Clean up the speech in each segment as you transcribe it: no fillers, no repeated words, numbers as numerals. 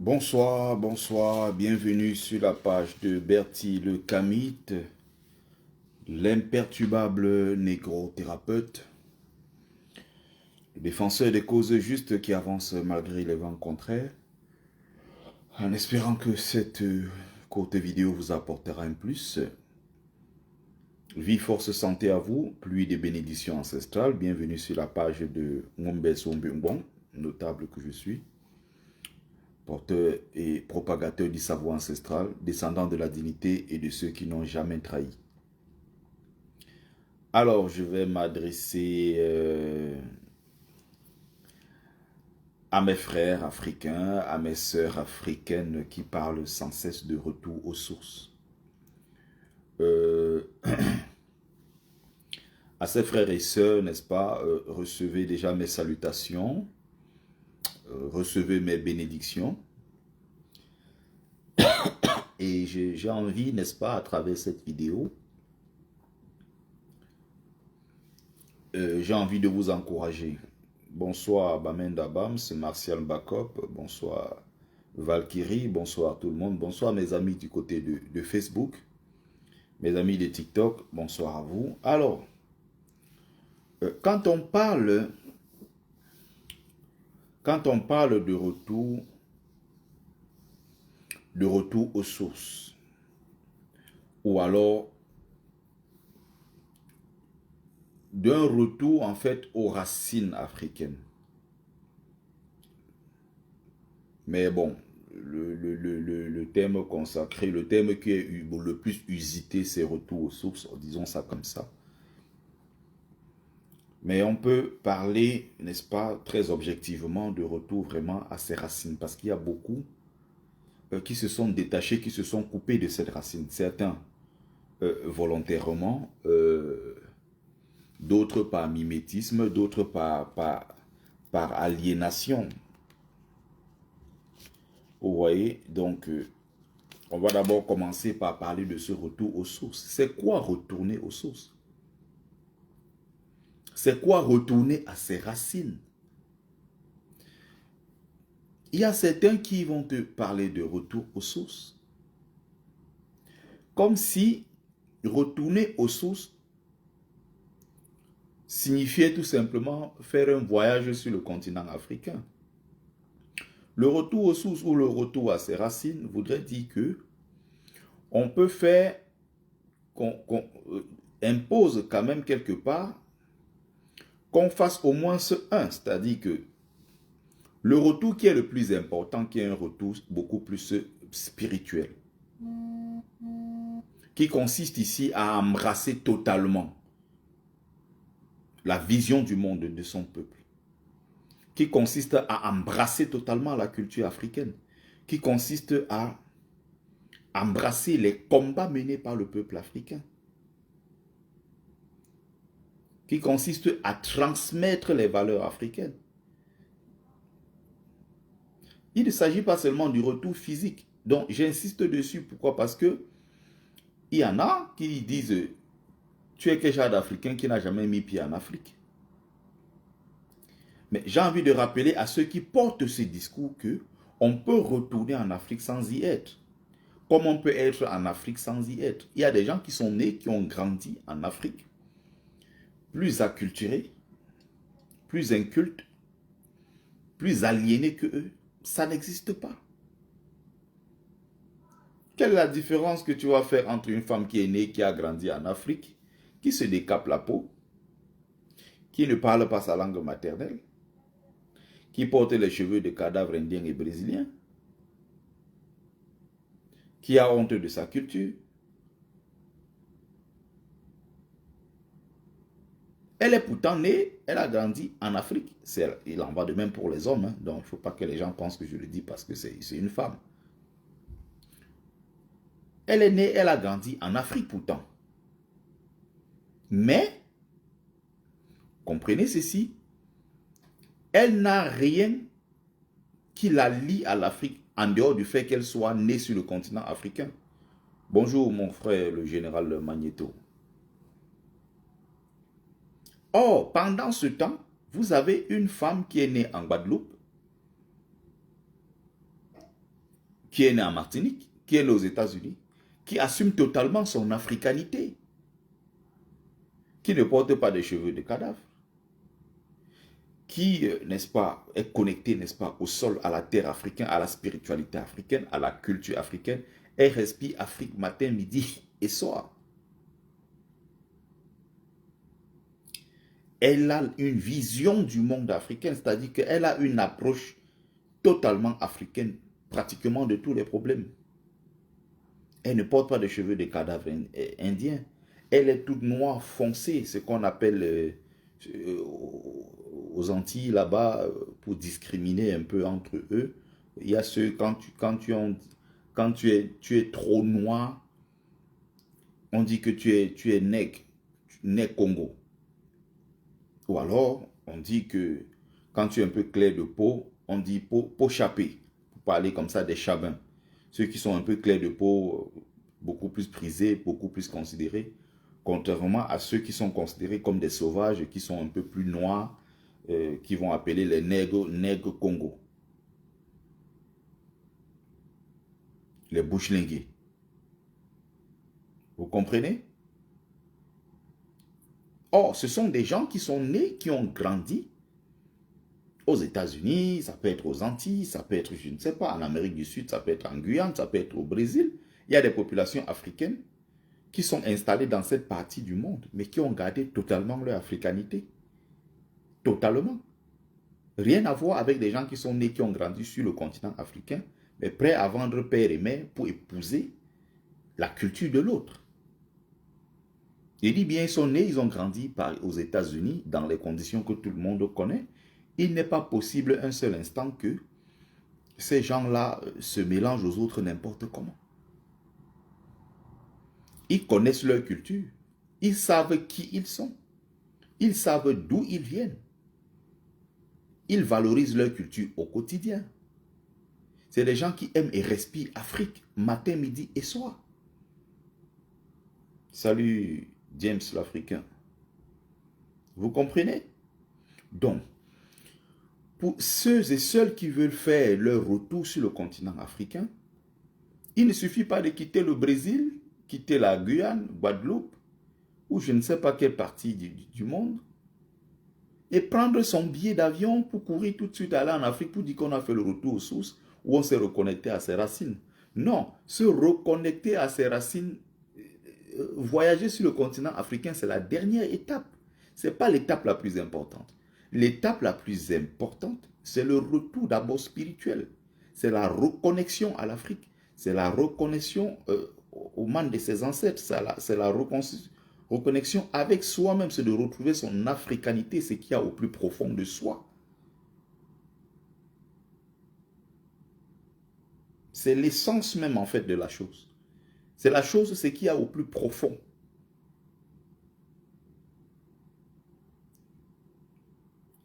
Bonsoir, bonsoir, bienvenue sur la page de Bertie le Kamite, l'imperturbable négro-thérapeute, le défenseur des causes justes qui avance malgré les vents contraires, en espérant que cette courte vidéo vous apportera un plus. Vie, force, santé à vous, pluie des bénédictions ancestrales, bienvenue sur la page de Ngombe Sombungbon, notable que je suis. Porteur et propagateur du savoir ancestral, descendant de la dignité et de ceux qui n'ont jamais trahi. Alors, je vais m'adresser à mes frères africains, à mes sœurs africaines qui parlent sans cesse de retour aux sources. À ces frères et sœurs, n'est-ce pas, recevez déjà mes salutations, recevez mes bénédictions. Et j'ai envie, n'est-ce pas, à travers cette vidéo, j'ai envie de vous encourager. Bonsoir Bamenda Bams, Martial Bakop, bonsoir Valkyrie, bonsoir tout le monde, bonsoir mes amis du côté de Facebook, mes amis de TikTok, bonsoir à vous. Alors, quand on parle de retour aux sources, ou alors d'un retour en fait aux racines africaines. Mais bon, le thème consacré, le thème qui est le plus usité, c'est retour aux sources, disons ça comme ça. Mais on peut parler, n'est-ce pas, très objectivement de retour vraiment à ses racines, parce qu'il y a beaucoup qui se sont détachés, qui se sont coupés de cette racine. Certains volontairement, d'autres par mimétisme, d'autres par aliénation. Vous voyez, donc on va d'abord commencer par parler de ce retour aux sources. C'est quoi retourner aux sources? C'est quoi retourner à ses racines? Il y a certains qui vont te parler de retour aux sources. Comme si retourner aux sources signifiait tout simplement faire un voyage sur le continent africain. Le retour aux sources ou le retour à ses racines voudrait dire que on peut faire, qu'on impose quand même quelque part qu'on fasse au moins ce un, c'est-à-dire que le retour qui est le plus important, qui est un retour beaucoup plus spirituel, qui consiste ici à embrasser totalement la vision du monde de son peuple, qui consiste à embrasser totalement la culture africaine, qui consiste à embrasser les combats menés par le peuple africain, qui consiste à transmettre les valeurs africaines. Il ne s'agit pas seulement du retour physique. Donc, j'insiste dessus. Pourquoi? Parce que il y en a qui disent tu es quel genre d'Africain qui n'a jamais mis pied en Afrique? Mais j'ai envie de rappeler à ceux qui portent ce discours que on peut retourner en Afrique sans y être. Comme on peut être en Afrique sans y être. Il y a des gens qui sont nés, qui ont grandi en Afrique, plus acculturés, plus incultes, plus aliénés que eux. Ça n'existe pas. Quelle est la différence que tu vas faire entre une femme qui est née, qui a grandi en Afrique, qui se décape la peau, qui ne parle pas sa langue maternelle, qui porte les cheveux de cadavres indiens et brésiliens, qui a honte de sa culture? Elle est pourtant née, elle a grandi en Afrique. Il en va de même pour les hommes. Hein. Donc, il ne faut pas que les gens pensent que je le dis parce que c'est une femme. Elle est née, elle a grandi en Afrique pourtant. Mais, comprenez ceci, elle n'a rien qui la lie à l'Afrique en dehors du fait qu'elle soit née sur le continent africain. Bonjour mon frère le général Magneto. Or, pendant ce temps, vous avez une femme qui est née en Guadeloupe, qui est né en Martinique, qui est né aux États-Unis, qui assume totalement son africanité, qui ne porte pas de cheveux de cadavre, qui, n'est-ce pas, est connecté, n'est-ce pas, au sol, à la terre africaine, à la spiritualité africaine, à la culture africaine, et respire Afrique matin, midi et soir. Elle a une vision du monde africain, c'est-à-dire qu'elle a une approche totalement africaine, pratiquement de tous les problèmes. Elle ne porte pas de cheveux de cadavres indiens. Elle est toute noire foncée, ce qu'on appelle aux Antilles là-bas, pour discriminer un peu entre eux. Il y a ceux, quand tu es trop noir, on dit que tu es nègre, nègre Congo. Ou alors, on dit que quand tu es un peu clair de peau, on dit peau chapée, pour parler comme ça des chabins. Ceux qui sont un peu clairs de peau, beaucoup plus prisés, beaucoup plus considérés, contrairement à ceux qui sont considérés comme des sauvages, qui sont un peu plus noirs, qui vont appeler les nègres Congo. Les Bushlingués. Vous comprenez? Or, ce sont des gens qui sont nés, qui ont grandi aux États-Unis, ça peut être aux Antilles, ça peut être, je ne sais pas, en Amérique du Sud, ça peut être en Guyane, ça peut être au Brésil. Il y a des populations africaines qui sont installées dans cette partie du monde, mais qui ont gardé totalement leur africanité. Totalement. Rien à voir avec des gens qui sont nés, qui ont grandi sur le continent africain, mais prêts à vendre père et mère pour épouser la culture de l'autre. Il dit bien, ils sont nés, ils ont grandi aux États-Unis, dans les conditions que tout le monde connaît. Il n'est pas possible un seul instant que ces gens-là se mélangent aux autres n'importe comment. Ils connaissent leur culture. Ils savent qui ils sont. Ils savent d'où ils viennent. Ils valorisent leur culture au quotidien. C'est des gens qui aiment et respirent Afrique, matin, midi et soir. Salut James l'Africain. Vous comprenez? Donc, pour ceux et celles qui veulent faire leur retour sur le continent africain, il ne suffit pas de quitter le Brésil, quitter la Guyane, Guadeloupe, ou je ne sais pas quelle partie du monde, et prendre son billet d'avion pour courir tout de suite aller en Afrique pour dire qu'on a fait le retour aux sources, où on s'est reconnecté à ses racines. Non, se reconnecter à ses racines, voyager sur le continent africain, c'est la dernière étape. Ce n'est pas l'étape la plus importante. L'étape la plus importante, c'est le retour d'abord spirituel. C'est la reconnexion à l'Afrique. C'est la reconnexion au monde de ses ancêtres. C'est la reconnexion avec soi-même. C'est de retrouver son africanité, ce qu'il y a au plus profond de soi. C'est l'essence même en fait de la chose. C'est la chose, ce qu'il y a au plus profond.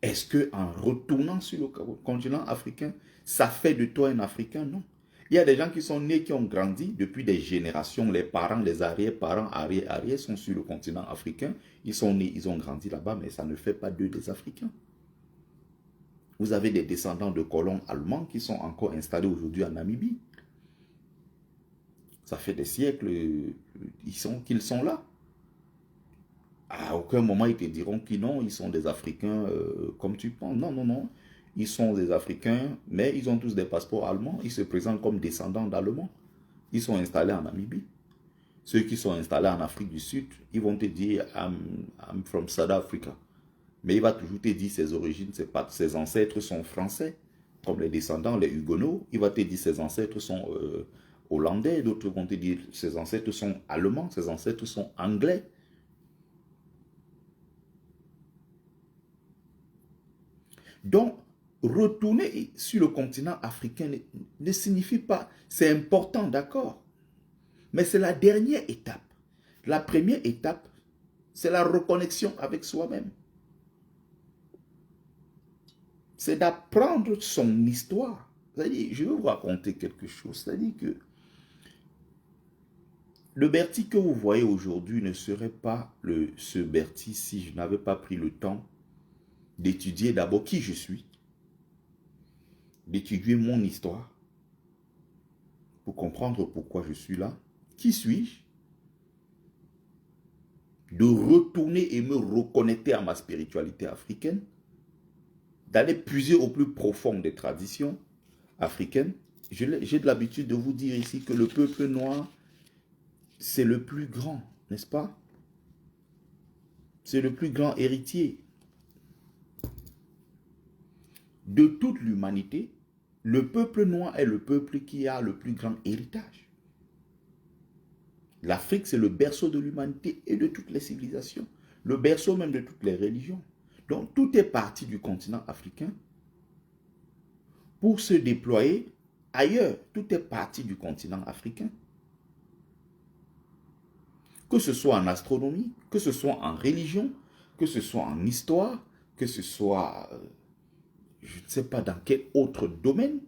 Est-ce qu'en retournant sur le continent africain, ça fait de toi un Africain? Non. Il y a des gens qui sont nés, qui ont grandi depuis des générations. Les parents, les arrière-parents, arrière-arrière sont sur le continent africain. Ils sont nés, ils ont grandi là-bas, mais ça ne fait pas d'eux des Africains. Vous avez des descendants de colons allemands qui sont encore installés aujourd'hui en Namibie. Ça fait des siècles qu'ils sont là. À aucun moment, ils te diront qu'ils non, ils sont des Africains comme tu penses. Non, non, non. Ils sont des Africains, mais ils ont tous des passeports allemands. Ils se présentent comme descendants d'Allemands. Ils sont installés en Namibie. Ceux qui sont installés en Afrique du Sud, ils vont te dire I'm from South Africa. Mais il va toujours te dire ses origines, ses ancêtres sont français, comme les descendants, les Huguenots. Il va te dire ses ancêtres sont hollandais. D'autres vont te dire ses ancêtres sont allemands, ses ancêtres sont anglais. Donc, retourner sur le continent africain ne signifie pas, c'est important, d'accord, mais c'est la dernière étape. La première étape, c'est la reconnexion avec soi-même. C'est d'apprendre son histoire. C'est-à-dire, je vais vous raconter quelque chose. C'est-à-dire que le Berti que vous voyez aujourd'hui ne serait pas ce Berti si je n'avais pas pris le temps d'étudier d'abord qui je suis, d'étudier mon histoire, pour comprendre pourquoi je suis là. Qui suis-je? De retourner et me reconnecter à ma spiritualité africaine, d'aller puiser au plus profond des traditions africaines. J'ai de l'habitude de vous dire ici que le peuple noir, c'est le plus grand, n'est-ce pas? C'est le plus grand héritier de toute l'humanité. Le peuple noir est le peuple qui a le plus grand héritage. L'Afrique, c'est le berceau de l'humanité et de toutes les civilisations. Le berceau même de toutes les religions. Donc, tout est parti du continent africain pour se déployer ailleurs. Tout est parti du continent africain. Que ce soit en astronomie, que ce soit en religion, que ce soit en histoire, que ce soit, je ne sais pas dans quel autre domaine,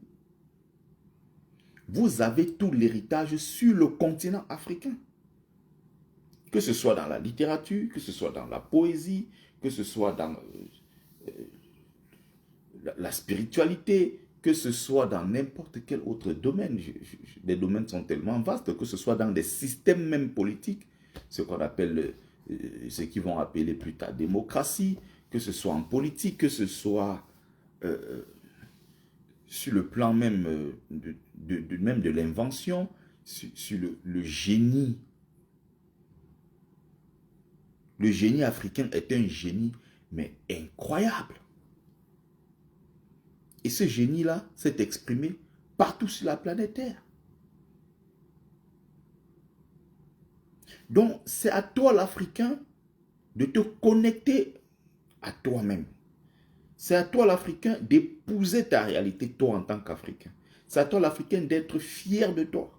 vous avez tout l'héritage sur le continent africain. Que ce soit dans la littérature, que ce soit dans la poésie, que ce soit dans la spiritualité, que ce soit dans n'importe quel autre domaine. Les domaines sont tellement vastes, que ce soit dans des systèmes même politiques, ce qu'on appelle, ce qu'ils vont appeler plus tard démocratie, que ce soit en politique, que ce soit sur le plan même de l'invention, sur le génie. Le génie africain est un génie, mais incroyable. Et ce génie-là s'est exprimé partout sur la planète Terre. Donc, c'est à toi l'Africain de te connecter à toi-même. C'est à toi l'Africain d'épouser ta réalité, toi en tant qu'Africain. C'est à toi l'Africain d'être fier de toi.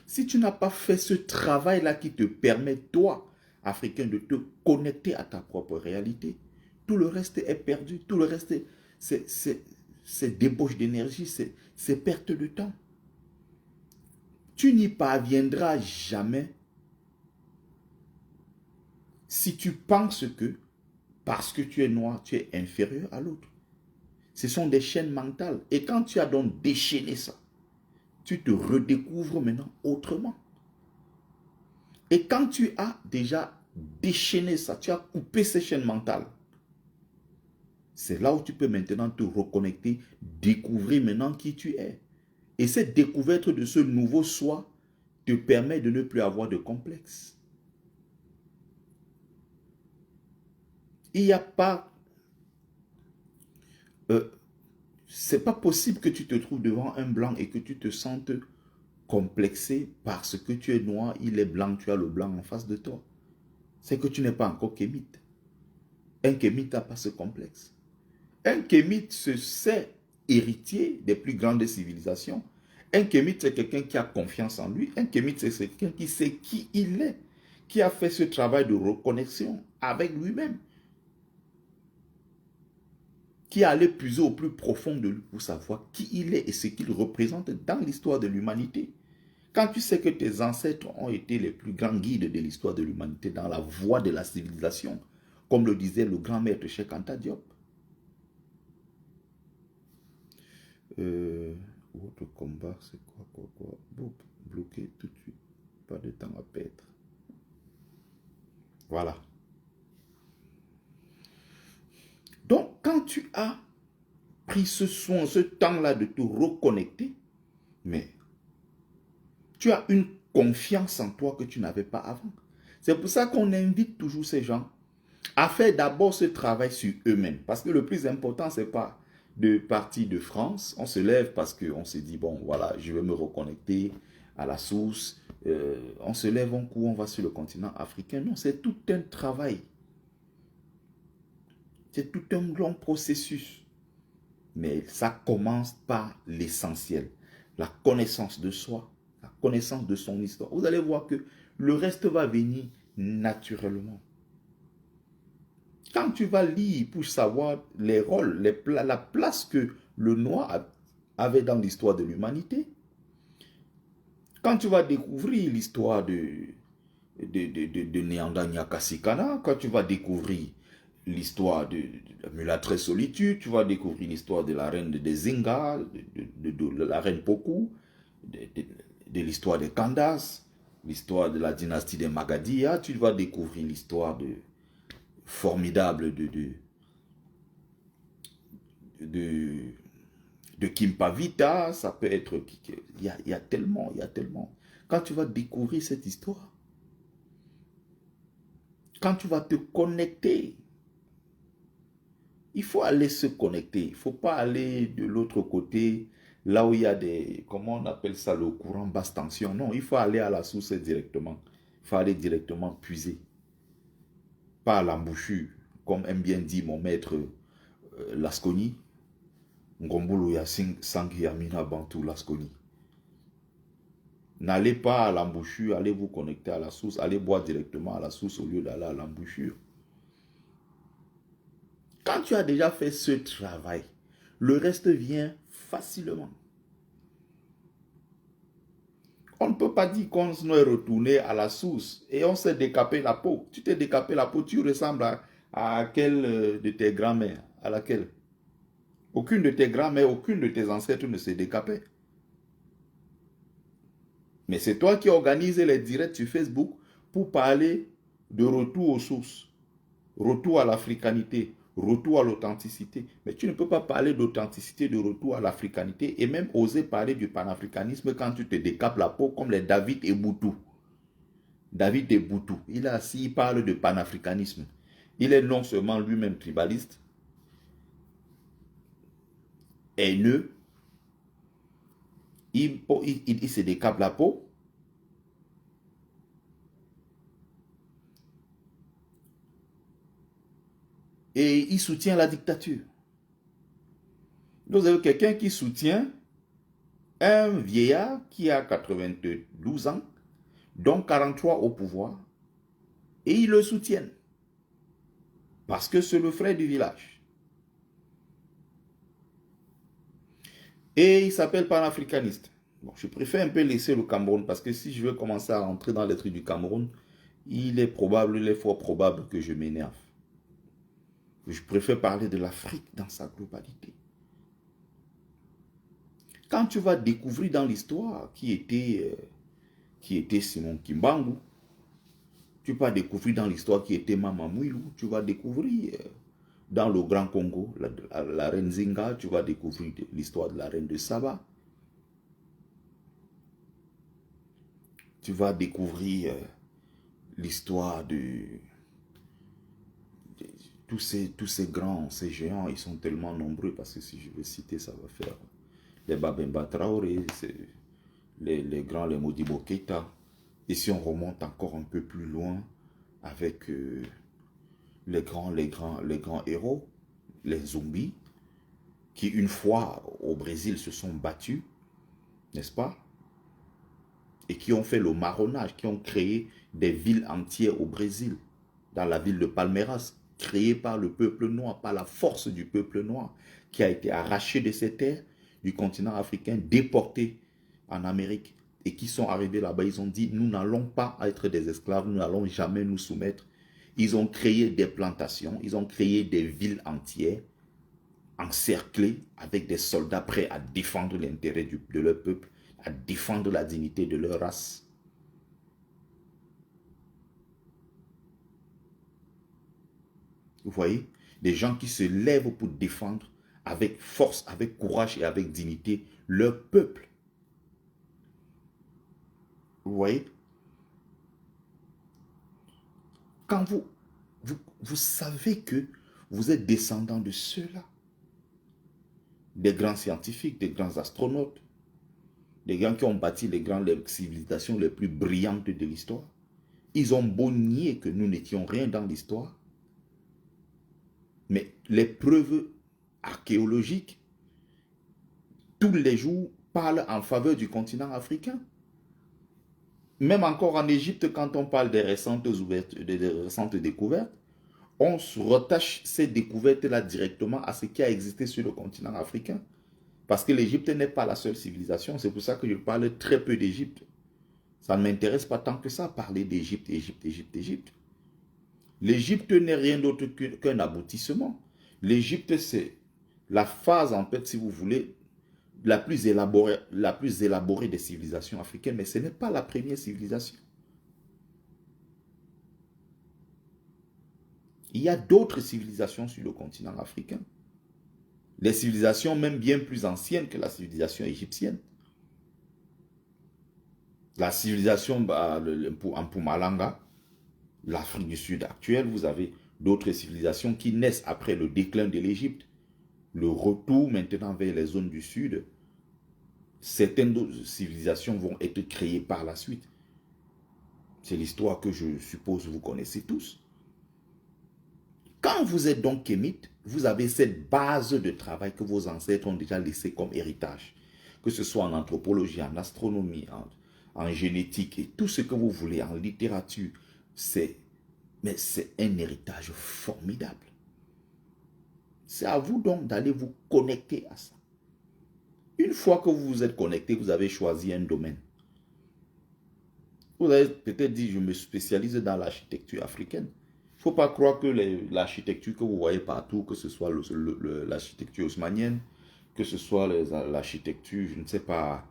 Si tu n'as pas fait ce travail-là qui te permet, toi, Africain, de te connecter à ta propre réalité, tout le reste est perdu. Tout le reste, c'est débauche d'énergie, c'est perte de temps. Tu n'y parviendras jamais si tu penses que, parce que tu es noir, tu es inférieur à l'autre. Ce sont des chaînes mentales. Et quand tu as donc déchaîné ça, tu te redécouvres maintenant autrement. Et quand tu as déjà déchaîné ça, tu as coupé ces chaînes mentales, c'est là où tu peux maintenant te reconnecter, découvrir maintenant qui tu es. Et cette découverte de ce nouveau soi te permet de ne plus avoir de complexe. Il n'y a pas... c'est pas possible que tu te trouves devant un blanc et que tu te sentes complexé parce que tu es noir, il est blanc, tu as le blanc en face de toi. C'est que tu n'es pas encore kémite. Un kémite n'a pas ce complexe. Un kémite se sait héritier des plus grandes civilisations. Un kémite, c'est quelqu'un qui a confiance en lui. Un kémite, c'est quelqu'un qui sait qui il est, qui a fait ce travail de reconnexion avec lui-même, qui est allé puiser au plus profond de lui pour savoir qui il est et ce qu'il représente dans l'histoire de l'humanité. Quand tu sais que tes ancêtres ont été les plus grands guides de l'histoire de l'humanité dans la voie de la civilisation, comme le disait le grand maître Cheikh Anta Diop. Votre combat, c'est quoi? Bloqué tout de suite. Pas de temps à perdre. Voilà. Donc, quand tu as pris ce soin, ce temps-là de te reconnecter, mais tu as une confiance en toi que tu n'avais pas avant. C'est pour ça qu'on invite toujours ces gens à faire d'abord ce travail sur eux-mêmes. Parce que le plus important, ce n'est pas de partir de France. On se lève parce qu'on se dit, bon, voilà, je vais me reconnecter à la source. On se lève, on court, on va sur le continent africain. Non, c'est tout un travail. C'est tout un long processus. Mais ça commence par l'essentiel. La connaissance de soi, la connaissance de son histoire. Vous allez voir que le reste va venir naturellement. Quand tu vas lire pour savoir les rôles, la place que le noir avait dans l'histoire de l'humanité, quand tu vas découvrir l'histoire de Nyanda Nyakasikana, quand tu vas découvrir l'histoire de la mulâtre solitude, tu vas découvrir l'histoire de la reine des Zinga, de la reine Poku, de l'histoire des Kandas, l'histoire de la dynastie des Magadia, tu vas découvrir l'histoire formidable de Kimpavita, ça peut être... Il y a tellement, il y a tellement. Quand tu vas découvrir cette histoire, quand tu vas te connecter, il faut aller se connecter. Il ne faut pas aller de l'autre côté, là où il y a des... Comment on appelle ça, le courant basse tension. Non, il faut aller à la source directement. Il faut aller directement puiser. Pas à l'embouchure, comme aime bien dit mon maître Lasconi. Ngombulu ya Sangi Yamina Bantu Lasconi. N'allez pas à l'embouchure, allez vous connecter à la source, allez boire directement à la source au lieu d'aller à l'embouchure. Quand tu as déjà fait ce travail, le reste vient facilement. On ne peut pas dire qu'on est retourné à la source et on s'est décapé la peau. Tu t'es décapé la peau, tu ressembles à quelle de tes grands-mères? À laquelle? Aucune de tes grands-mères, aucune de tes ancêtres ne s'est décapée. Mais c'est toi qui organises les directs sur Facebook pour parler de retour aux sources, retour à l'africanité, retour à l'authenticité. Mais tu ne peux pas parler d'authenticité, de retour à l'africanité et même oser parler du panafricanisme quand tu te décapes la peau comme les David Eboutou. David Eboutou, il est assis, il parle de panafricanisme. Il est non seulement lui-même tribaliste, haineux, il se décape la peau. Et il soutient la dictature. Vous avez quelqu'un qui soutient un vieillard qui a 92 ans, dont 43 au pouvoir, et ils le soutiennent. Parce que c'est le frère du village. Et il s'appelle panafricaniste. Bon, je préfère un peu laisser le Cameroun, parce que si je veux commencer à rentrer dans les trucs du Cameroun, il est fort probable que je m'énerve. Je préfère parler de l'Afrique dans sa globalité. Quand tu vas découvrir dans l'histoire qui était Simon Kimbangu, tu vas découvrir dans l'histoire qui était Mama Mouilou, tu vas découvrir dans le Grand Congo, la reine Zinga, tu vas découvrir l'histoire de la reine de Saba. Tu vas découvrir l'histoire de tous ces grands, ces géants, ils sont tellement nombreux, parce que si je veux citer, ça va faire les Babemba Traoré, les grands, les Modibo Keïta. Et si on remonte encore un peu plus loin avec les grands héros, les zombies, qui une fois au Brésil se sont battus, n'est-ce pas? Et qui ont fait le marronnage, qui ont créé des villes entières au Brésil, dans la ville de Palmeiras, créée par le peuple noir, par la force du peuple noir, qui a été arraché de ses terres, du continent africain, déporté en Amérique, et qui sont arrivés là-bas, ils ont dit, nous n'allons pas être des esclaves, nous n'allons jamais nous soumettre. Ils ont créé des plantations, ils ont créé des villes entières, encerclées, avec des soldats prêts à défendre l'intérêt de leur peuple, à défendre la dignité de leur race. Vous voyez, des gens qui se lèvent pour défendre avec force, avec courage et avec dignité leur peuple. Vous voyez, quand vous savez que vous êtes descendant de ceux-là, des grands scientifiques, des grands astronautes, des gens qui ont bâti les civilisations les plus brillantes de l'histoire, ils ont beau nier que nous n'étions rien dans l'histoire, mais les preuves archéologiques, tous les jours, parlent en faveur du continent africain. Même encore en Égypte, quand on parle des récentes découvertes, on se rattache ces découvertes-là directement à ce qui a existé sur le continent africain. Parce que l'Égypte n'est pas la seule civilisation. C'est pour ça que je parle très peu d'Égypte. Ça ne m'intéresse pas tant que ça, parler d'Égypte, Égypte. L'Égypte n'est rien d'autre qu'un aboutissement. L'Égypte, c'est la phase, en fait, si vous voulez, la plus élaborée des civilisations africaines, mais ce n'est pas la première civilisation. Il y a d'autres civilisations sur le continent africain. Des civilisations même bien plus anciennes que la civilisation égyptienne. La civilisation en Mpumalanga, l'Afrique du Sud actuelle, vous avez d'autres civilisations qui naissent après le déclin de l'Égypte. Le retour maintenant vers les zones du Sud. Certaines civilisations vont être créées par la suite. C'est l'histoire que je suppose vous connaissez tous. Quand vous êtes donc kémite, vous avez cette base de travail que vos ancêtres ont déjà laissée comme héritage. Que ce soit en anthropologie, en astronomie, en génétique et tout ce que vous voulez, en littérature. Mais c'est un héritage formidable. C'est à vous donc d'aller vous connecter à ça. Une fois que vous vous êtes connecté, vous avez choisi un domaine. Vous avez peut-être dit, je me spécialise dans l'architecture africaine. Il ne faut pas croire que l'architecture que vous voyez partout, que ce soit l'architecture haussmannienne, que ce soit l'architecture, je ne sais pas,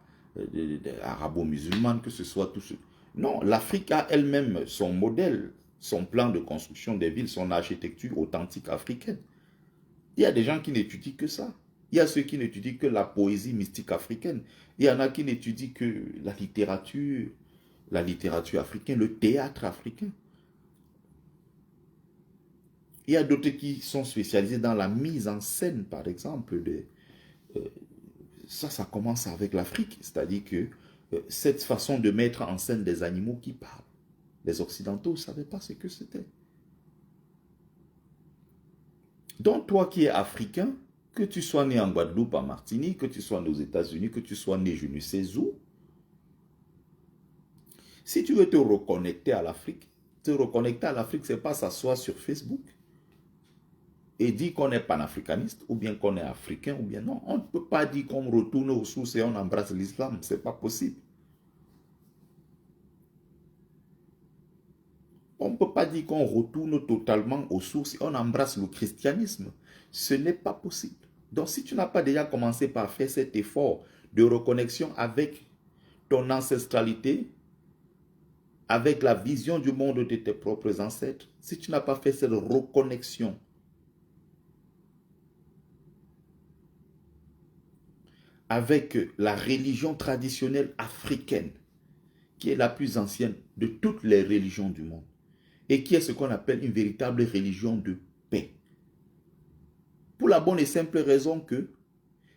arabo-musulmane, que ce soit tout ce... Non, l'Afrique a elle-même son modèle, son plan de construction des villes, son architecture authentique africaine. Il y a des gens qui n'étudient que ça. Il y a ceux qui n'étudient que la poésie mystique africaine. Il y en a qui n'étudient que la littérature africaine, le théâtre africain. Il y a d'autres qui sont spécialisés dans la mise en scène, par exemple. Ça commence avec l'Afrique. C'est-à-dire que cette façon de mettre en scène des animaux qui parlent. Les Occidentaux ne savaient pas ce que c'était. Donc, toi qui es africain, que tu sois né en Guadeloupe, en Martinique, que tu sois né aux États-Unis, que tu sois né je ne sais où, si tu veux te reconnecter à l'Afrique, ce n'est pas s'asseoir sur Facebook et dire qu'on est panafricaniste, ou bien qu'on est africain, ou bien non. On ne peut pas dire qu'on retourne aux sources et on embrasse l'islam. Ce n'est pas possible. On ne peut pas dire qu'on retourne totalement aux sources et on embrasse le christianisme. Ce n'est pas possible. Donc si tu n'as pas déjà commencé par faire cet effort de reconnexion avec ton ancestralité, avec la vision du monde de tes propres ancêtres, si tu n'as pas fait cette reconnexion avec la religion traditionnelle africaine, qui est la plus ancienne de toutes les religions du monde, et qui est ce qu'on appelle une véritable religion de paix. Pour la bonne et simple raison que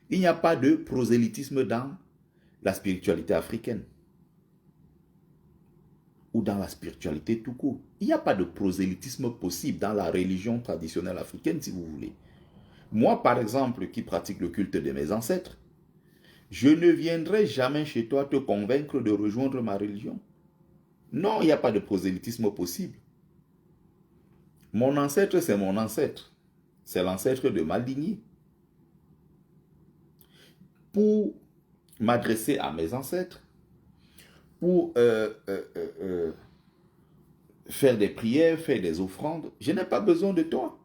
il n'y a pas de prosélytisme dans la spiritualité africaine ou dans la spiritualité tout court. Il n'y a pas de prosélytisme possible dans la religion traditionnelle africaine, si vous voulez. Moi, par exemple, qui pratique le culte de mes ancêtres, je ne viendrai jamais chez toi te convaincre de rejoindre ma religion. Non, il n'y a pas de prosélytisme possible. Mon ancêtre, c'est mon ancêtre. C'est l'ancêtre de ma lignée. Pour m'adresser à mes ancêtres, pour faire des prières, faire des offrandes, je n'ai pas besoin de toi.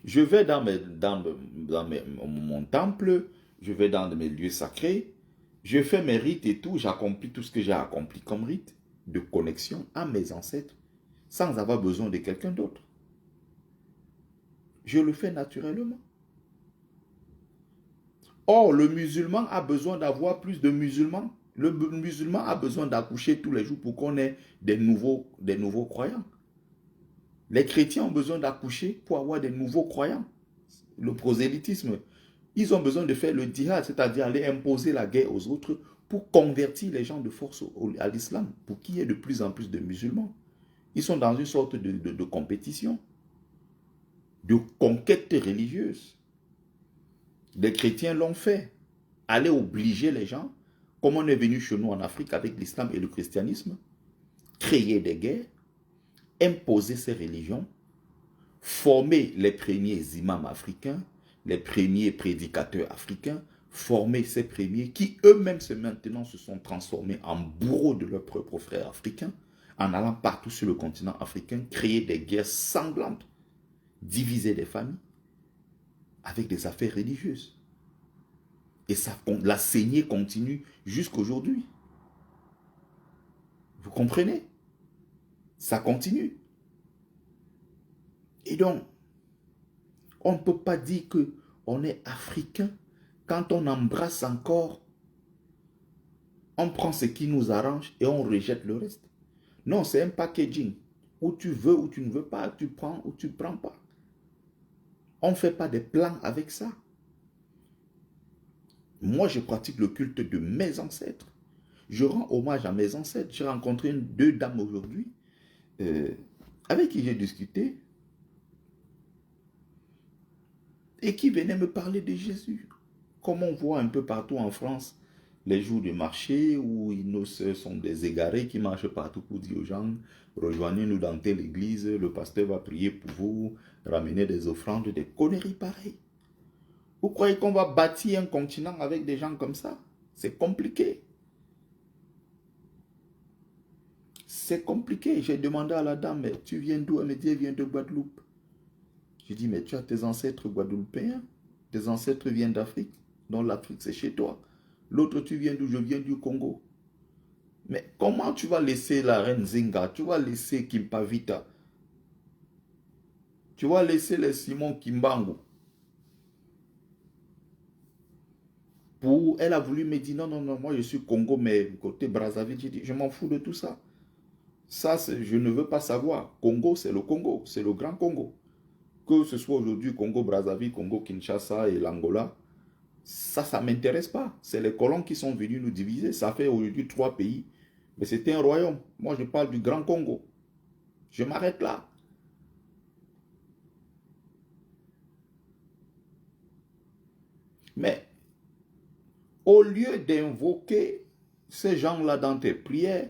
Je vais dans mon temple, je vais dans mes lieux sacrés, je fais mes rites et tout, j'accomplis tout ce que j'ai accompli comme rite de connexion à mes ancêtres, sans avoir besoin de quelqu'un d'autre. Je le fais naturellement. Or, le musulman a besoin d'avoir plus de musulmans. Le musulman a besoin d'accoucher tous les jours pour qu'on ait des nouveaux croyants. Les chrétiens ont besoin d'accoucher pour avoir des nouveaux croyants. Le prosélytisme, ils ont besoin de faire le djihad, c'est-à-dire aller imposer la guerre aux autres pour convertir les gens de force à l'islam, pour qu'il y ait de plus en plus de musulmans. Ils sont dans une sorte de compétition, de conquête religieuse. Les chrétiens l'ont fait. Aller obliger les gens, comme on est venu chez nous en Afrique avec l'islam et le christianisme, créer des guerres, imposer ces religions, former les premiers imams africains, les premiers prédicateurs africains, former ces premiers qui eux-mêmes maintenant se sont transformés en bourreaux de leurs propres frères africains, en allant partout sur le continent africain, créer des guerres sanglantes, diviser les familles avec des affaires religieuses. Et ça, la saignée continue jusqu'aujourd'hui. Vous comprenez? Ça continue. Et donc, on ne peut pas dire qu'on est africain quand on embrasse encore, on prend ce qui nous arrange et on rejette le reste. Non, c'est un packaging. Où tu veux ou tu ne veux pas, tu prends ou tu ne prends pas. On ne fait pas des plans avec ça. Moi, je pratique le culte de mes ancêtres. Je rends hommage à mes ancêtres. J'ai rencontré deux dames aujourd'hui avec qui j'ai discuté et qui venaient me parler de Jésus. Comme on voit un peu partout en France, les jours du marché où nos sœurs sont des égarés qui marchent partout pour dire aux gens, rejoignez-nous dans telle église, le pasteur va prier pour vous, ramener des offrandes, des conneries pareilles. Vous croyez qu'on va bâtir un continent avec des gens comme ça? C'est compliqué. C'est compliqué. J'ai demandé à la dame, mais tu viens d'où? Elle me dit, elle vient de Guadeloupe. J'ai dit, mais tu as tes ancêtres guadeloupéens? Tes ancêtres viennent d'Afrique? Donc l'Afrique, c'est chez toi. L'autre, tu viens d'où? Je viens du Congo. Mais comment tu vas laisser la reine Zinga? Tu vas laisser Kimpavita? Tu vas laisser les Simon Kimbangu? Elle a voulu me dire, non, non, non, moi je suis Congo, mais côté Brazzaville, j'ai dit, je m'en fous de tout ça. Ça, je ne veux pas savoir. Congo, c'est le Congo, c'est le grand Congo. Que ce soit aujourd'hui Congo, Brazzaville, Congo, Kinshasa et l'Angola, ça ne m'intéresse pas. C'est les colons qui sont venus nous diviser. Ça fait aujourd'hui 3 pays. Mais c'était un royaume. Moi, je parle du grand Congo. Je m'arrête là. Mais au lieu d'invoquer ces gens-là dans tes prières,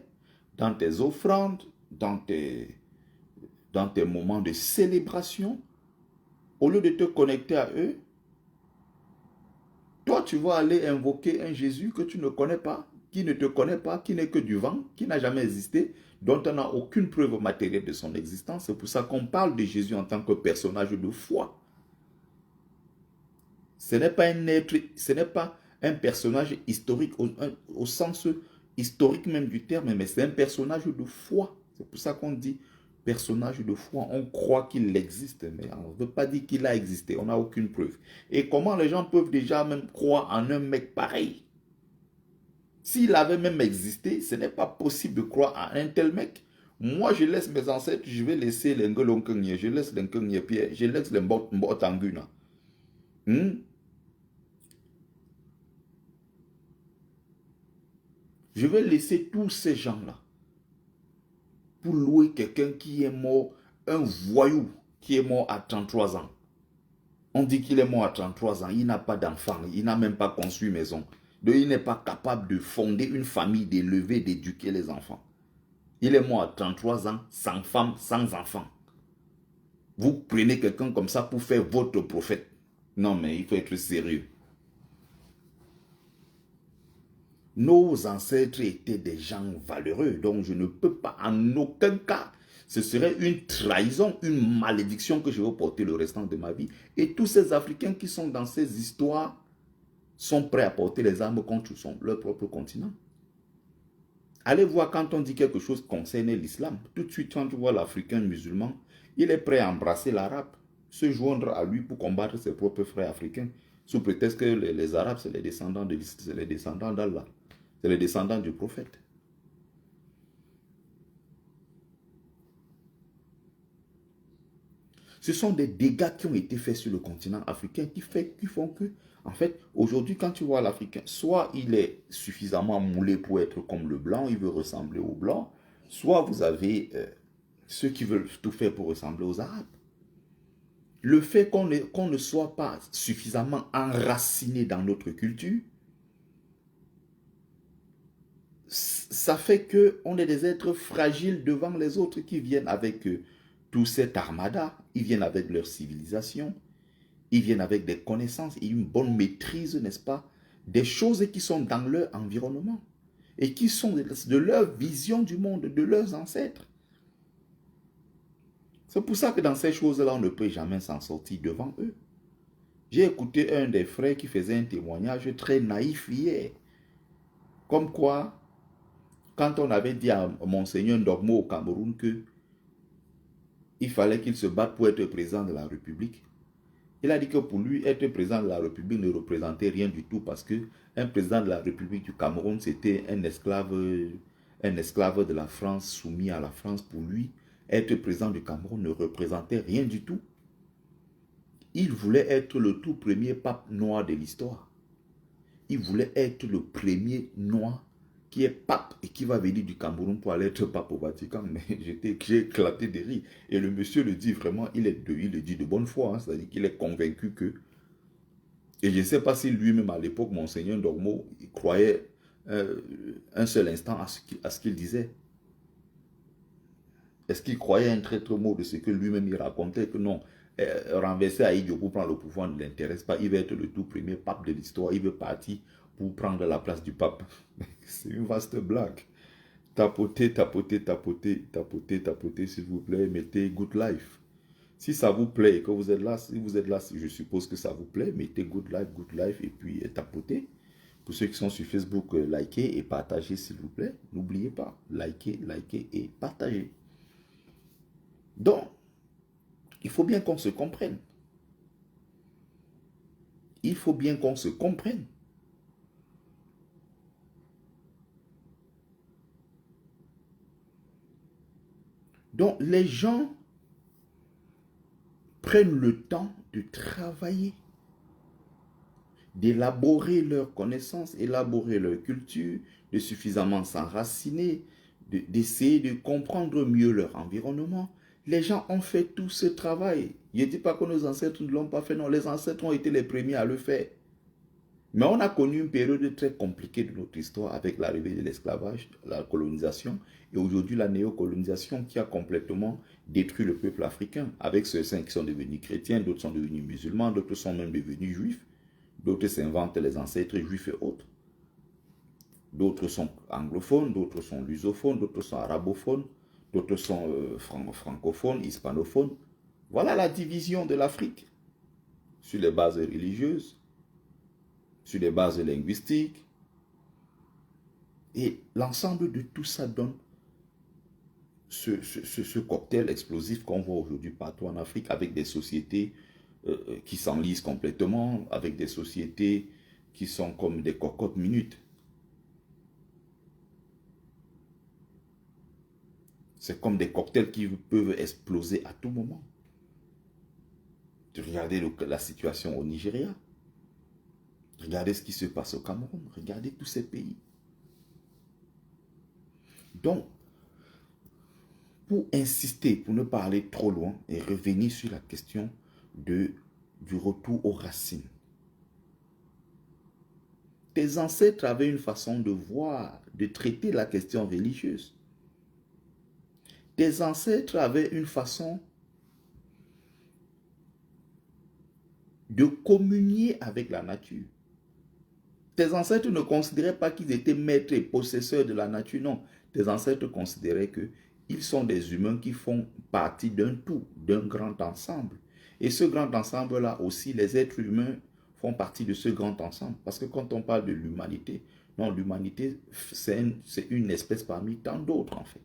dans tes offrandes, dans tes moments de célébration, au lieu de te connecter à eux, toi, tu vas aller invoquer un Jésus que tu ne connais pas, qui ne te connaît pas, qui n'est que du vent, qui n'a jamais existé, dont on n'a aucune preuve matérielle de son existence. C'est pour ça qu'on parle de Jésus en tant que personnage de foi. Ce n'est pas un être, ce n'est pas un personnage historique au sens historique même du terme, mais c'est un personnage de foi. C'est pour ça qu'on dit personnage de foi. On croit qu'il existe, mais on ne veut pas dire qu'il a existé. On n'a aucune preuve. Et comment les gens peuvent déjà même croire en un mec pareil? S'il avait même existé, ce n'est pas possible de croire à un tel mec. Moi, je laisse mes ancêtres, je vais laisser les Ngolonkenye, je laisse les Nkenye Pierre, je laisse les Mbotanguna. Je vais laisser tous ces gens-là pour louer quelqu'un qui est mort, un voyou qui est mort à 33 ans. On dit qu'il est mort à 33 ans, il n'a pas d'enfant, il n'a même pas construit maison. Donc il n'est pas capable de fonder une famille, d'élever, d'éduquer les enfants. Il est mort à 33 ans, sans femme, sans enfant. Vous prenez quelqu'un comme ça pour faire votre prophète. Non mais il faut être sérieux. Nos ancêtres étaient des gens valeureux, donc je ne peux pas en aucun cas. Ce serait une trahison, une malédiction que je vais porter le restant de ma vie. Et tous ces Africains qui sont dans ces histoires sont prêts à porter les armes contre leur propre continent. Allez voir quand on dit quelque chose concernant l'islam. Tout de suite, quand tu vois l'Africain musulman, il est prêt à embrasser l'arabe, se joindre à lui pour combattre ses propres frères africains, sous prétexte que les Arabes, c'est les descendants d'Allah. C'est les descendants du prophète. Ce sont des dégâts qui ont été faits sur le continent africain qui font que, en fait, aujourd'hui, quand tu vois l'Africain, soit il est suffisamment moulé pour être comme le blanc, il veut ressembler au blanc, soit vous avez ceux qui veulent tout faire pour ressembler aux Arabes. Le fait qu'on ne soit pas suffisamment enraciné dans notre culture, ça fait qu'on est des êtres fragiles devant les autres qui viennent avec tout cet armada, ils viennent avec leur civilisation, ils viennent avec des connaissances et une bonne maîtrise, n'est-ce pas, des choses qui sont dans leur environnement. et qui sont de leur vision du monde, de leurs ancêtres. C'est pour ça que dans ces choses-là, on ne peut jamais s'en sortir devant eux. J'ai écouté un des frères qui faisait un témoignage très naïf hier. Comme quoi, quand on avait dit à Monseigneur Ndogmo au Cameroun qu'il fallait qu'il se batte pour être président de la République, il a dit que pour lui, être président de la République ne représentait rien du tout parce qu'un président de la République du Cameroun, c'était un esclave de la France soumis à la France. Pour lui, être président du Cameroun ne représentait rien du tout. Il voulait être le tout premier pape noir de l'histoire. Il voulait être le premier noir qui est pape et qui va venir du Cameroun pour aller être pape au Vatican. Mais j'ai éclaté de rire. Et le monsieur le dit vraiment, il le dit de bonne foi. Hein, c'est-à-dire qu'il est convaincu que... Et je ne sais pas si lui-même à l'époque, Monseigneur Ndogmo, il croyait un seul instant à ce qu'il disait. Est-ce qu'il croyait un traître mot de ce que lui-même il racontait? Que non, renverser Aïdjo pour prendre le pouvoir ne l'intéresse pas. Il veut être le tout premier pape de l'histoire. Il veut partir pour prendre la place du pape. C'est une vaste blague. Tapotez, tapotez, tapotez, tapotez, tapotez, s'il vous plaît. Mettez Good Life. Si ça vous plaît et que vous êtes là, je suppose que ça vous plaît. Mettez Good Life et puis tapotez. Pour ceux qui sont sur Facebook, likez et partagez, s'il vous plaît. N'oubliez pas, likez et partagez. Donc, il faut bien qu'on se comprenne. Il faut bien qu'on se comprenne. Donc, les gens prennent le temps de travailler, d'élaborer leurs connaissances, élaborer leur culture, de suffisamment s'enraciner, d'essayer de comprendre mieux leur environnement. Les gens ont fait tout ce travail. Je ne dis pas que nos ancêtres ne l'ont pas fait, non, les ancêtres ont été les premiers à le faire. Mais on a connu une période très compliquée de notre histoire avec l'arrivée de l'esclavage, la colonisation, et aujourd'hui la néocolonisation qui a complètement détruit le peuple africain, avec ceux-ci qui sont devenus chrétiens, d'autres sont devenus musulmans, d'autres sont même devenus juifs, d'autres s'inventent les ancêtres juifs et autres. D'autres sont anglophones, d'autres sont lusophones, d'autres sont arabophones, d'autres sont francophones, hispanophones. Voilà la division de l'Afrique sur les bases religieuses, sur les bases linguistiques. Et l'ensemble de tout ça donne ce cocktail explosif qu'on voit aujourd'hui partout en Afrique, avec des sociétés qui s'enlisent complètement, avec des sociétés qui sont comme des cocottes minutes. C'est comme des cocktails qui peuvent exploser à tout moment. Regardez la situation au Nigeria. Regardez ce qui se passe au Cameroun. Regardez tous ces pays. Donc, pour insister, pour ne pas aller trop loin et revenir sur la question du retour aux racines. Tes ancêtres avaient une façon de voir, de traiter la question religieuse. Tes ancêtres avaient une façon de communier avec la nature. Tes ancêtres ne considéraient pas qu'ils étaient maîtres et possesseurs de la nature, non. Tes ancêtres considéraient qu'ils sont des humains qui font partie d'un tout, d'un grand ensemble. Et ce grand ensemble-là aussi, les êtres humains font partie de ce grand ensemble. Parce que quand on parle de l'humanité, non, l'humanité, c'est une espèce parmi tant d'autres en fait.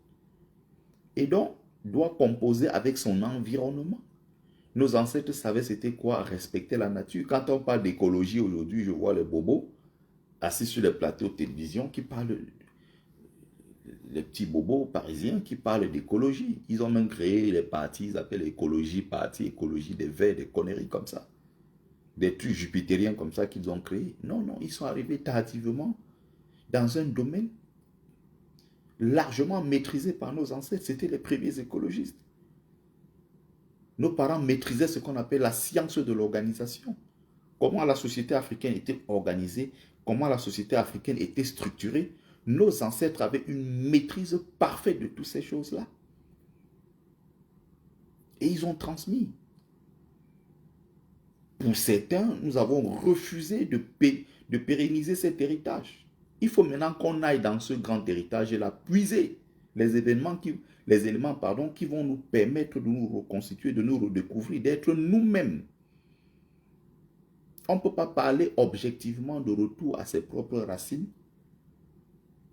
Et donc, doit composer avec son environnement. Nos ancêtres savaient c'était quoi respecter la nature. Quand on parle d'écologie aujourd'hui, je vois les bobos assis sur les plateaux de télévision qui parlent, les petits bobos parisiens qui parlent d'écologie. Ils ont même créé les partis, ils appellent écologie, parti, écologie des verts, des conneries comme ça. Des trucs jupitériens comme ça qu'ils ont créés. Non, non, ils sont arrivés tardivement dans un domaine largement maîtrisé par nos ancêtres. C'était les premiers écologistes. Nos parents maîtrisaient ce qu'on appelle la science de l'organisation. Comment la société africaine était organisée, comment la société africaine était structurée. Nos ancêtres avaient une maîtrise parfaite de toutes ces choses-là. Et ils ont transmis. Pour certains, nous avons refusé de pérenniser cet héritage. Il faut maintenant qu'on aille dans ce grand héritage et là puiser les éléments qui vont nous permettre de nous reconstituer, de nous redécouvrir, d'être nous-mêmes. On ne peut pas parler objectivement de retour à ses propres racines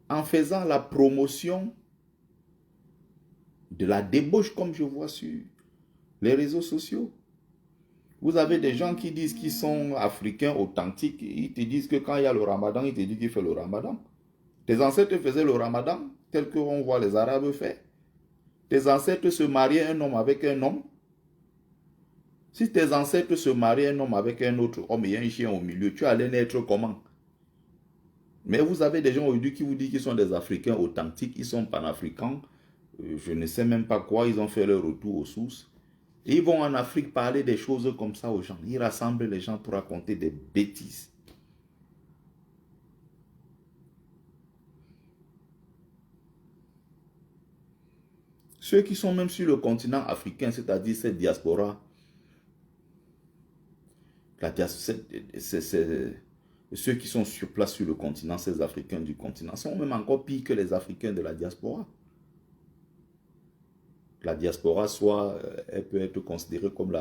en faisant la promotion de la débauche comme je vois sur les réseaux sociaux. Vous avez des gens qui disent qu'ils sont africains authentiques. Ils te disent que quand il y a le ramadan, ils te disent qu'ils font le ramadan. Tes ancêtres faisaient le ramadan tel qu'on voit les Arabes faire. Tes ancêtres se mariaient un homme avec un homme. Si tes ancêtres se mariaient un homme avec un autre homme et un chien au milieu, tu allais naître comment? Mais vous avez des gens aujourd'hui qui vous disent qu'ils sont des Africains authentiques, ils sont panafricains. Je ne sais même pas quoi, ils ont fait leur retour aux sources. Et ils vont en Afrique parler des choses comme ça aux gens. Ils rassemblent les gens pour raconter des bêtises. Ceux qui sont même sur le continent africain, c'est-à-dire cette diaspora, ceux qui sont sur place sur le continent, ces Africains du continent, sont même encore pires que les Africains de la diaspora. La diaspora, elle peut être considérée comme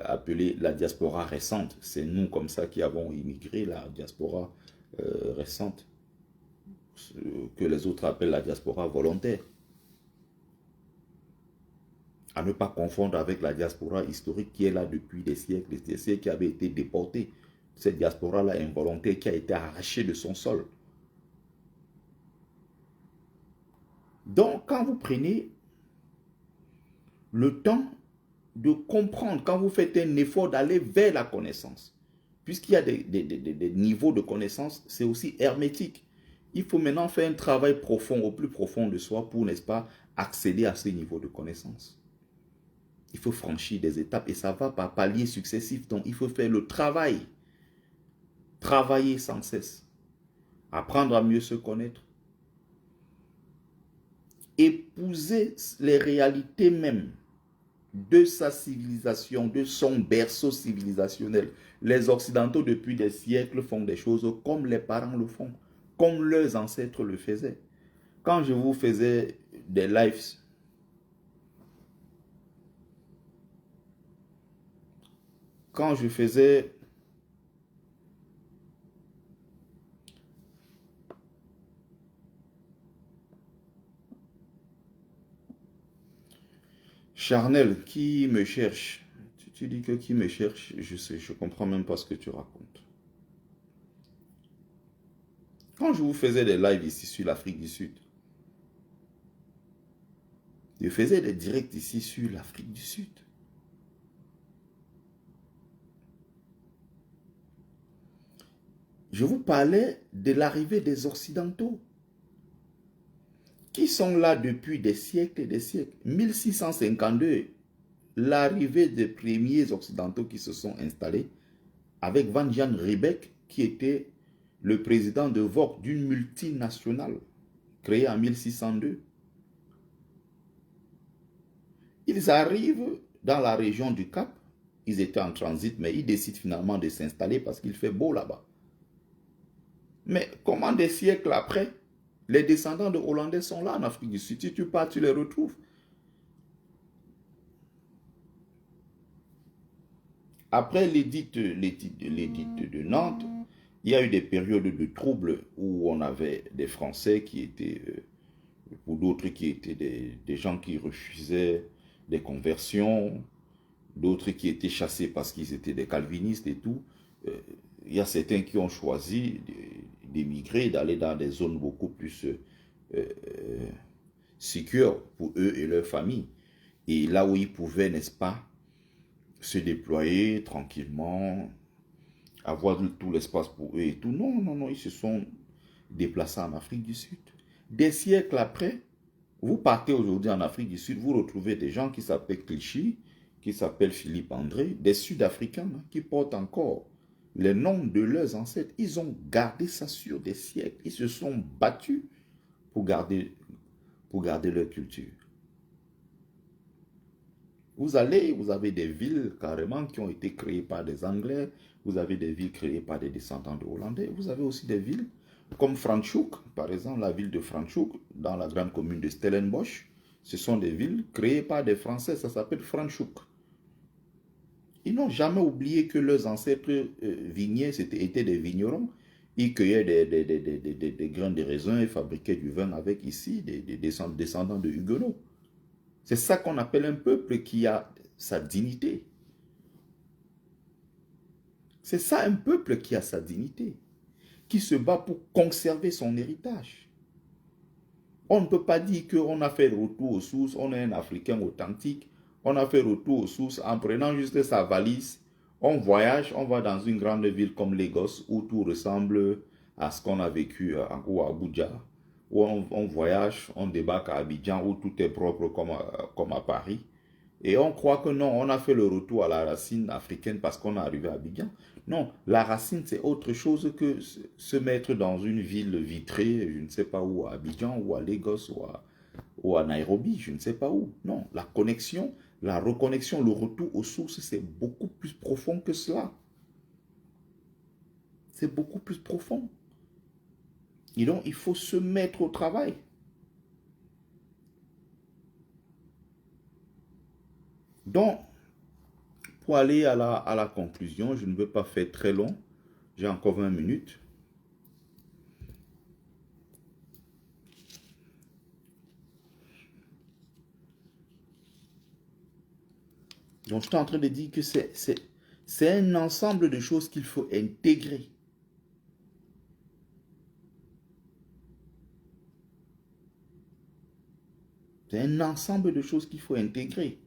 appelée la diaspora récente. C'est nous comme ça qui avons immigré, la diaspora récente, que les autres appellent la diaspora volontaire. À ne pas confondre avec la diaspora historique qui est là depuis des siècles qui avait été déportée. Cette diaspora-là involontaire qui a été arrachée de son sol. Donc, quand vous prenez le temps de comprendre, quand vous faites un effort d'aller vers la connaissance, puisqu'il y a des niveaux de connaissance, c'est aussi hermétique. Il faut maintenant faire un travail profond, au plus profond de soi pour, n'est-ce pas, accéder à ce niveau de connaissance. Il faut franchir des étapes et ça va par paliers successifs. Donc, il faut faire le travail. Travailler sans cesse. Apprendre à mieux se connaître. Épouser les réalités mêmes de sa civilisation, de son berceau civilisationnel. Les Occidentaux, depuis des siècles, font des choses comme les parents le font, comme leurs ancêtres le faisaient. Quand je vous faisais des lives, quand je faisais Charnel, qui me cherche? Tu dis que qui me cherche? Je comprends même pas ce que tu racontes. Quand je vous faisais des lives ici sur l'Afrique du Sud, je faisais des directs ici sur l'Afrique du Sud. Je vous parlais de l'arrivée des Occidentaux qui sont là depuis des siècles et des siècles. 1652, l'arrivée des premiers Occidentaux qui se sont installés avec Van Jan Riebeeck qui était le président de VOC d'une multinationale créée en 1602. Ils arrivent dans la région du Cap, ils étaient en transit, mais ils décident finalement de s'installer parce qu'il fait beau là-bas. Mais comment des siècles après, les descendants de Hollandais sont là en Afrique du Sud. Si tu pars, tu les retrouves. Après l'édit de Nantes, il y a eu des périodes de troubles où on avait des Français qui étaient, pour d'autres qui étaient des gens qui refusaient des conversions, d'autres qui étaient chassés parce qu'ils étaient des calvinistes et tout. Il y a certains qui ont choisi d'émigrer, d'aller dans des zones beaucoup plus sécures pour eux et leur famille. Et là où ils pouvaient, n'est-ce pas, se déployer tranquillement, avoir tout l'espace pour eux et tout. Non, non, non, ils se sont déplacés en Afrique du Sud. Des siècles après, vous partez aujourd'hui en Afrique du Sud, vous retrouvez des gens qui s'appellent Clichy, qui s'appellent Philippe André, des Sud-Africains qui portent encore les noms de leurs ancêtres. Ils ont gardé ça sur des siècles. Ils se sont battus pour garder leur culture. Vous avez des villes carrément qui ont été créées par des Anglais. Vous avez des villes créées par des descendants de Hollandais. Vous avez aussi des villes Comme Franschhoek, par exemple, la ville de Franschhoek, dans la grande commune de Stellenbosch, ce sont des villes créées par des Français, ça s'appelle Franschhoek. Ils n'ont jamais oublié que leurs ancêtres vigniers étaient des vignerons. Ils cueillaient des grains de raisin et fabriquaient du vin avec ici des descendants de Huguenots. C'est ça qu'on appelle un peuple qui a sa dignité. C'est ça un peuple qui a sa dignité, qui se bat pour conserver son héritage. On ne peut pas dire qu'on a fait retour aux sources, on est un Africain authentique, on a fait retour aux sources en prenant juste sa valise, on voyage, on va dans une grande ville comme Lagos où tout ressemble à ce qu'on a vécu ou à Abuja, où on voyage, on débarque à Abidjan où tout est propre comme à Paris. Et on croit que non, on a fait le retour à la racine africaine parce qu'on est arrivé à Abidjan. Non, la racine, c'est autre chose que se mettre dans une ville vitrée, je ne sais pas où, à Abidjan, ou à Lagos, ou à Nairobi, je ne sais pas où. Non, la connexion, la reconnexion, le retour aux sources, c'est beaucoup plus profond que cela. C'est beaucoup plus profond. Et donc, il faut se mettre au travail. Donc, pour aller à la conclusion, je ne veux pas faire très long. J'ai encore 20 minutes. Donc, je suis en train de dire que c'est un ensemble de choses qu'il faut intégrer. C'est un ensemble de choses qu'il faut intégrer.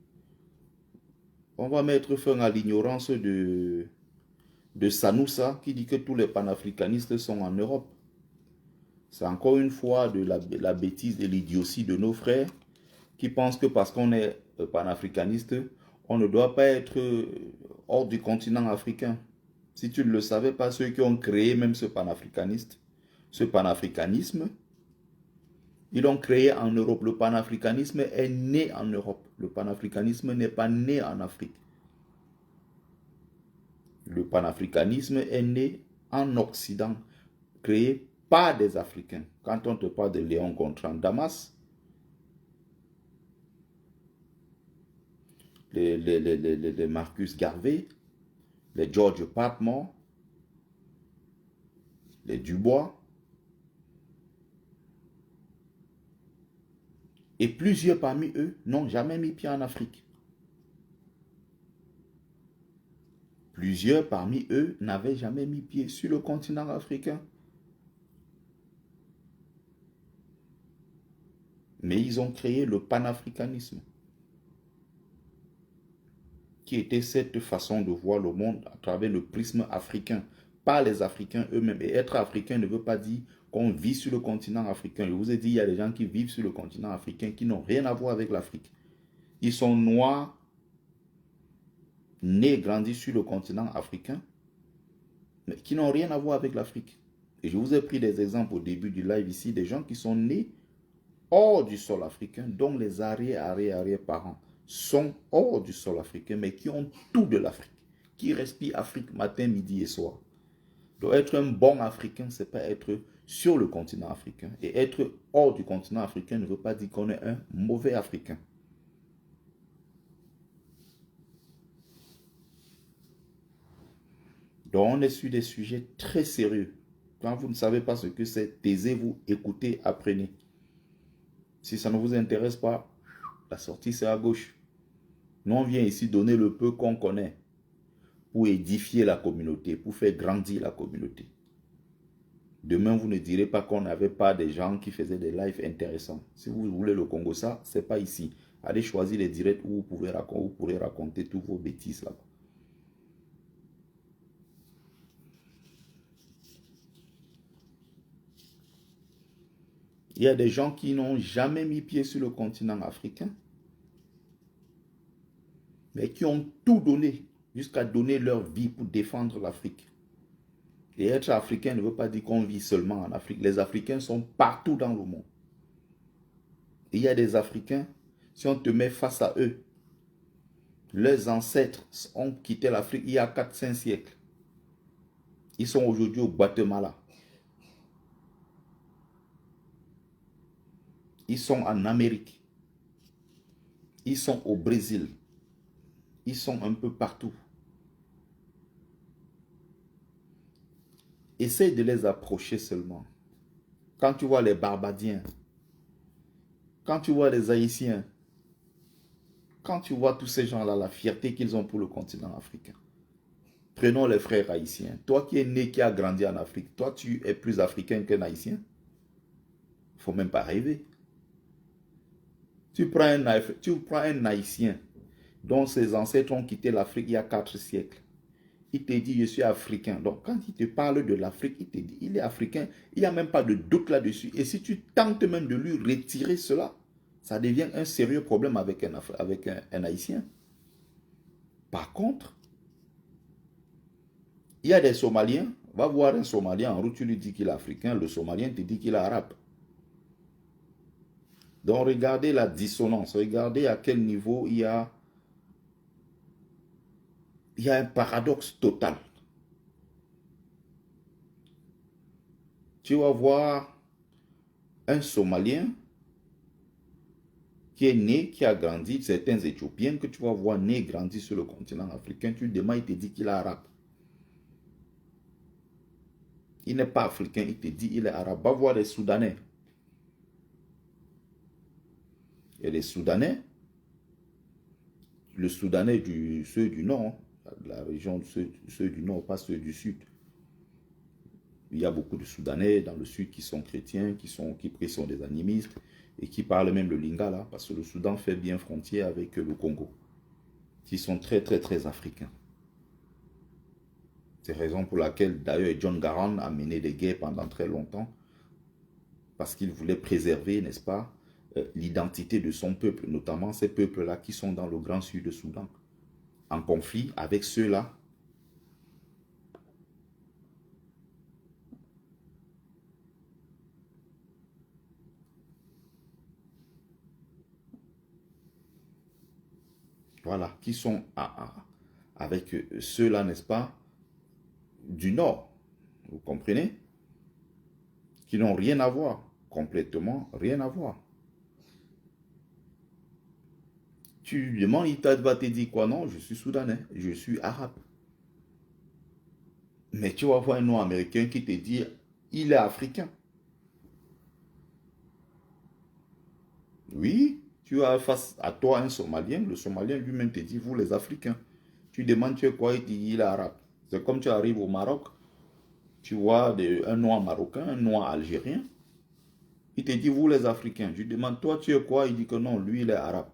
On va mettre fin à l'ignorance de Sanoussa qui dit que tous les panafricanistes sont en Europe. C'est encore une fois de la bêtise et l'idiotie de nos frères qui pensent que parce qu'on est panafricaniste, on ne doit pas être hors du continent africain. Si tu ne le savais pas, ceux qui ont créé même ce panafricanisme, ils l'ont créé en Europe. Le panafricanisme est né en Europe. Le panafricanisme n'est pas né en Afrique. Le panafricanisme est né en Occident, créé par des Africains. Quand on te parle de Léon Gontran Damas, les Marcus Garvey, les George Patmore, les Dubois, et plusieurs parmi eux n'ont jamais mis pied en Afrique. Plusieurs parmi eux n'avaient jamais mis pied sur le continent africain. Mais ils ont créé le panafricanisme, qui était cette façon de voir le monde à travers le prisme africain, par les Africains eux-mêmes. Et être africain ne veut pas dire qu'on vit sur le continent africain. Je vous ai dit, il y a des gens qui vivent sur le continent africain qui n'ont rien à voir avec l'Afrique. Ils sont noirs, nés, grandis sur le continent africain, mais qui n'ont rien à voir avec l'Afrique. Et je vous ai pris des exemples au début du live ici, des gens qui sont nés hors du sol africain, dont les arrière-parents sont hors du sol africain, mais qui ont tout de l'Afrique, qui respirent Afrique matin, midi et soir. Donc être un bon Africain, c'est pas être sur le continent africain. Et être hors du continent africain ne veut pas dire qu'on est un mauvais Africain. Donc on est sur des sujets très sérieux. Quand vous ne savez pas ce que c'est, taisez-vous, écoutez, apprenez. Si ça ne vous intéresse pas, la sortie c'est à gauche. Nous on vient ici donner le peu qu'on connaît pour édifier la communauté, pour faire grandir la communauté. Demain, vous ne direz pas qu'on n'avait pas des gens qui faisaient des lives intéressants. Si vous voulez le Congo, ça, c'est pas ici. Allez choisir les directs où vous pourrez raconter toutes vos bêtises là-bas. Il y a des gens qui n'ont jamais mis pied sur le continent africain, mais qui ont tout donné, jusqu'à donner leur vie pour défendre l'Afrique. Et être africain ne veut pas dire qu'on vit seulement en Afrique. Les Africains sont partout dans le monde. Et il y a des Africains, si on te met face à eux, leurs ancêtres ont quitté l'Afrique il y a 4-5 siècles. Ils sont aujourd'hui au Guatemala. Ils sont en Amérique. Ils sont au Brésil. Ils sont un peu partout. Essaye de les approcher seulement. Quand tu vois les Barbadiens, quand tu vois les Haïtiens, quand tu vois tous ces gens-là, la fierté qu'ils ont pour le continent africain. Prenons les frères haïtiens. Toi qui es né, qui a grandi en Afrique, toi tu es plus africain qu'un haïtien. Il ne faut même pas rêver. Tu prends un haïtien dont ses ancêtres ont quitté l'Afrique il y a 4 siècles. Il te dit, je suis africain. Donc, quand il te parle de l'Afrique, il te dit, il est africain. Il n'y a même pas de doute là-dessus. Et si tu tentes même de lui retirer cela, ça devient un sérieux problème avec un Haïtien. Par contre, il y a des Somaliens. Va voir un Somalien en route, tu lui dis qu'il est africain. Le Somalien te dit qu'il est arabe. Donc, regardez la dissonance. Regardez à quel niveau il y a un paradoxe total. Tu vas voir un Somalien qui est né, qui a grandi, certains Éthiopiens que tu vas voir nés, grandis sur le continent africain, tu lui demandes, il te dit qu'il est arabe. Il n'est pas africain, il te dit il est arabe. Va voir les Soudanais. Et les Soudanais, le Soudanais, ceux du Nord, la région, ceux du Nord, pas ceux du Sud. Il y a beaucoup de Soudanais dans le Sud qui sont chrétiens, qui sont des animistes et qui parlent même le Lingala, parce que le Soudan fait bien frontière avec le Congo, qui sont très, très, très africains. C'est la raison pour laquelle, d'ailleurs, John Garang a mené des guerres pendant très longtemps, parce qu'il voulait préserver, n'est-ce pas, l'identité de son peuple, notamment ces peuples-là qui sont dans le Grand Sud de Soudan, en conflit avec ceux-là. Voilà, qui sont avec ceux-là, n'est-ce pas, du Nord, vous comprenez, qui n'ont rien à voir, complètement rien à voir. Tu lui demandes, il va te dire quoi? Non, je suis soudanais, je suis arabe. Mais tu vas voir un nom américain qui te dit, il est africain. Oui, tu as face à toi un Somalien, le Somalien lui-même te dit, vous les Africains. Tu demandes, tu es quoi? Il dit, il est arabe. C'est comme tu arrives au Maroc, tu vois un noir marocain, un noir algérien. Il te dit, vous les Africains. Je lui demande, toi tu es quoi? Il dit que non, lui il est arabe.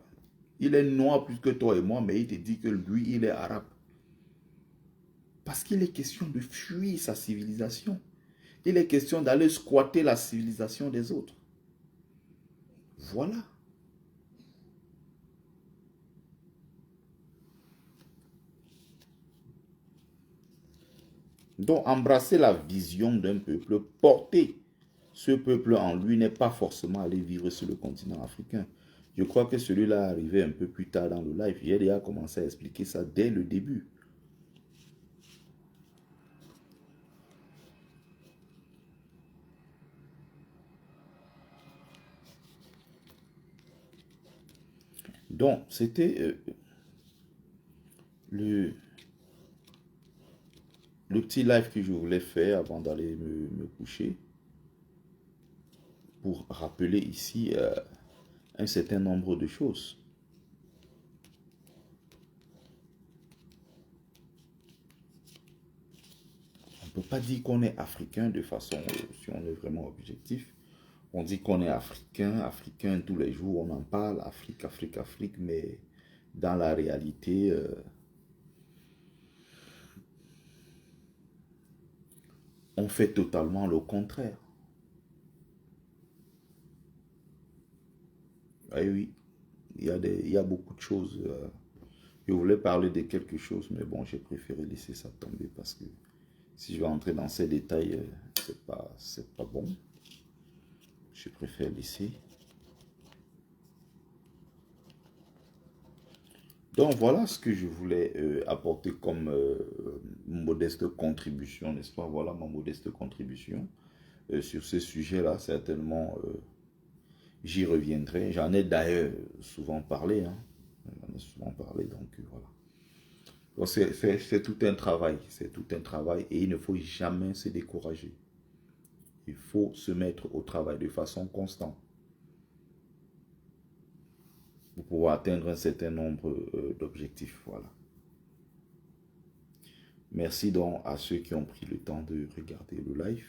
Il est noir plus que toi et moi, mais il te dit que lui il est arabe. Parce qu'il est question de fuir sa civilisation. Il est question d'aller squatter la civilisation des autres. Voilà. Donc, embrasser la vision d'un peuple, porter ce peuple en lui n'est pas forcément aller vivre sur le continent africain. Je crois que celui-là est arrivé un peu plus tard dans le live. J'ai déjà commencé à expliquer ça dès le début. Donc, c'était le petit live que je voulais faire avant d'aller me coucher pour rappeler ici un certain nombre de choses. On ne peut pas dire qu'on est africain de façon, si on est vraiment objectif. On dit qu'on est africain, africain tous les jours, on en parle, Afrique, Afrique, Afrique, mais dans la réalité, on fait totalement le contraire. Eh oui, il y a beaucoup de choses. Je voulais parler de quelque chose, mais bon, j'ai préféré laisser ça tomber parce que si je vais entrer dans ces détails, c'est pas bon. Je préfère laisser. Donc voilà ce que je voulais apporter comme modeste contribution, n'est-ce pas? Voilà ma modeste contribution sur ce sujet-là. Certainement, J'y reviendrai. J'en ai d'ailleurs souvent parlé. Hein. J'en ai souvent parlé, donc voilà. C'est tout un travail. C'est tout un travail et il ne faut jamais se décourager. Il faut se mettre au travail de façon constante pour pouvoir atteindre un certain nombre d'objectifs. Voilà. Merci donc à ceux qui ont pris le temps de regarder le live.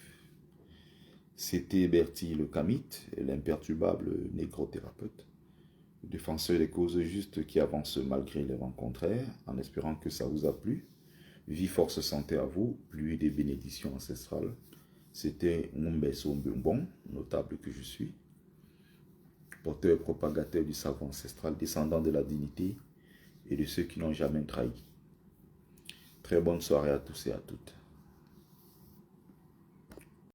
C'était Bertie le Kamite, l'imperturbable négrothérapeute, défenseur des causes justes qui avance malgré les vents contraires, en espérant que ça vous a plu. Vie, force, santé à vous, pluie des bénédictions ancestrales. C'était Mumbeso Mbumbon, notable que je suis, porteur et propagateur du savoir ancestral, descendant de la dignité et de ceux qui n'ont jamais trahi. Très bonne soirée à tous et à toutes.